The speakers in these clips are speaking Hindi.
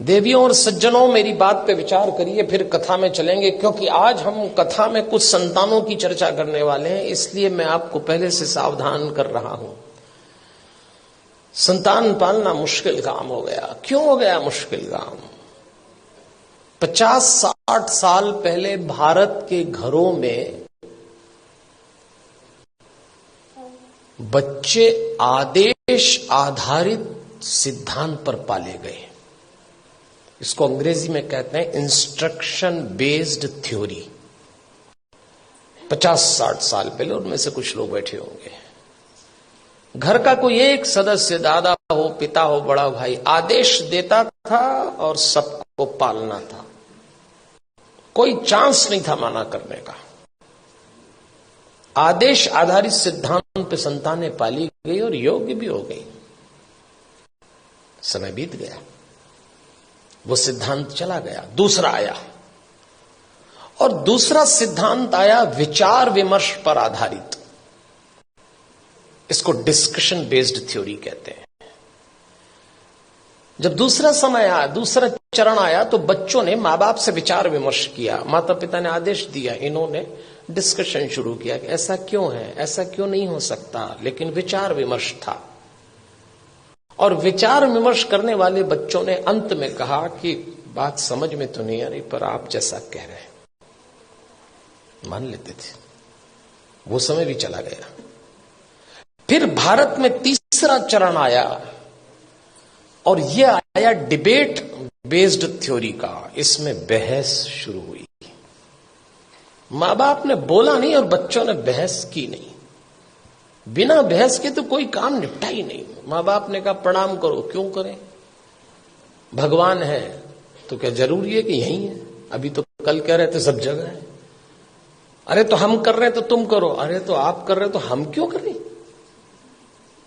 देवियों और सज्जनों, मेरी बात पे विचार करिए, फिर कथा में चलेंगे, क्योंकि आज हम कथा में कुछ संतानों की चर्चा करने वाले हैं, इसलिए मैं आपको पहले से सावधान कर रहा हूं। संतान पालना मुश्किल काम हो गया। क्यों हो गया मुश्किल काम? 50-60 साल पहले भारत के घरों में बच्चे आदेश आधारित सिद्धांत पर पाले गए। इसको अंग्रेजी में कहते हैं इंस्ट्रक्शन बेस्ड थ्योरी। 50-60 साल पहले, उनमें से कुछ लोग बैठे होंगे, घर का कोई एक सदस्य, दादा हो, पिता हो, बड़ा भाई, आदेश देता था और सबको पालना था। कोई चांस नहीं था मना करने का। आदेश आधारित सिद्धांत पे संतानें पाली गई और योग्य भी हो गई। समय बीत गया, वो सिद्धांत चला गया, दूसरा आया, और दूसरा सिद्धांत आया विचार विमर्श पर आधारित। इसको डिस्कशन बेस्ड थ्योरी कहते हैं। जब दूसरा समय आया, दूसरा चरण आया, तो बच्चों ने मां बाप से विचार विमर्श किया। माता पिता ने आदेश दिया, इन्होंने डिस्कशन शुरू किया कि ऐसा क्यों है, ऐसा क्यों नहीं हो सकता, लेकिन विचार विमर्श था। और विचार विमर्श करने वाले बच्चों ने अंत में कहा कि बात समझ में तो नहीं आ रही, पर आप जैसा कह रहे हैं मान लेते थे। वो समय भी चला गया। फिर भारत में तीसरा चरण आया, और यह आया डिबेट बेस्ड थ्योरी का। इसमें बहस शुरू हुई। मां बाप ने बोला नहीं और बच्चों ने बहस की नहीं। बिना बहस के तो कोई काम निपटा ही नहीं। मां बाप ने कहा प्रणाम करो, क्यों करें? भगवान है तो क्या जरूरी है कि यही है? अभी तो कल कह रहे थे सब जगह है। अरे तो हम कर रहे हैं तो तुम करो। अरे तो आप कर रहे हो तो हम क्यों करें?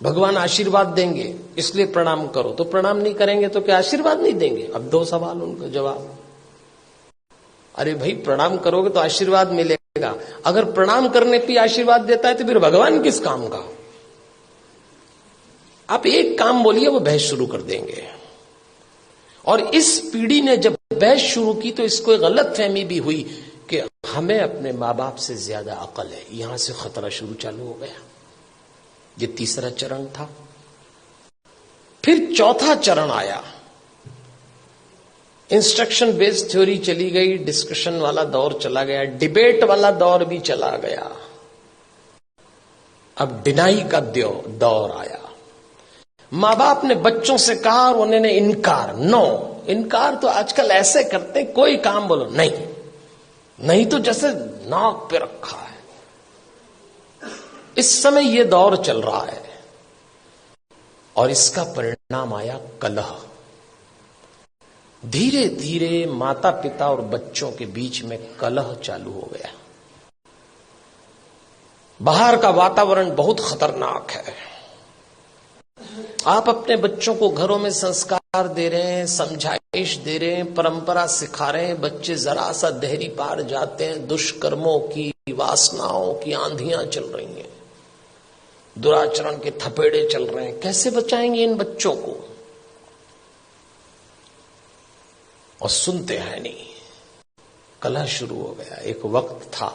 भगवान आशीर्वाद देंगे इसलिए प्रणाम करो। तो प्रणाम नहीं करेंगे तो क्या आशीर्वाद नहीं देंगे? अब 2 सवाल उनका जवाब। अरे भाई, प्रणाम करोगे तो आशीर्वाद मिलेगा। अगर प्रणाम करने पे आशीर्वाद देता है तो फिर भगवान किस काम का? आप एक काम बोलिए, वो बहस शुरू कर देंगे। और इस पीढ़ी ने जब बहस शुरू की तो इसको एक गलतफहमी भी हुई कि हमें अपने मां बाप से ज्यादा अकल है। यहां से खतरा शुरू चालू हो गया। ये तीसरा चरण था। फिर चौथा चरण आया। इंस्ट्रक्शन बेस्ड थ्योरी चली गई, डिस्कशन वाला दौर चला गया, डिबेट वाला दौर भी चला गया। अब डिनाई का दौर आया। मां बाप ने बच्चों से कहा और उन्होंने इनकार। नो, इनकार तो आजकल ऐसे करते हैं, कोई काम बोलो नहीं, नहीं तो जैसे नाक पे रखा है। इस समय यह दौर चल रहा है और इसका परिणाम आया कलह। धीरे धीरे माता पिता और बच्चों के बीच में कलह चालू हो गया। बाहर का वातावरण बहुत खतरनाक है। आप अपने बच्चों को घरों में संस्कार दे रहे हैं, समझाइश दे रहे हैं, परंपरा सिखा रहे हैं, बच्चे जरा सा देहरी पार जाते हैं, दुष्कर्मों की, वासनाओं की आंधियां चल रही हैं, दुराचरण के थपेड़े चल रहे हैं। कैसे बचाएंगे इन बच्चों को? और सुनते हैं नहीं। कलह शुरू हो गया। एक वक्त था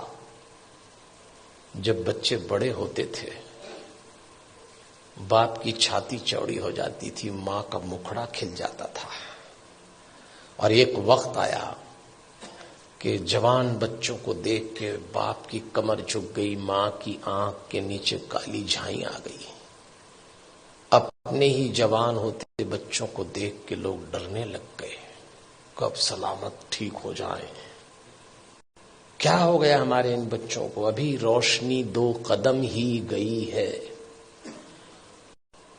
जब बच्चे बड़े होते थे, बाप की छाती चौड़ी हो जाती थी, मां का मुखड़ा खिल जाता था। और एक वक्त आया कि जवान बच्चों को देख के बाप की कमर झुक गई, मां की आंख के नीचे काली झाई आ गई। अपने ही जवान होते बच्चों को देख के लोग डरने लग गए, कब सलामत ठीक हो जाए। क्या हो गया हमारे इन बच्चों को? अभी रोशनी 2 कदम ही गई है।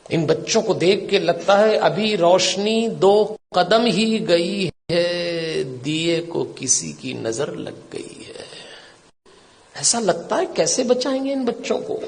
इन बच्चों को देख के लगता है अभी रोशनी 2 कदम ही गई है, दिए को किसी की नजर लग गई है। ऐसा लगता है। कैसे बचाएंगे इन बच्चों को?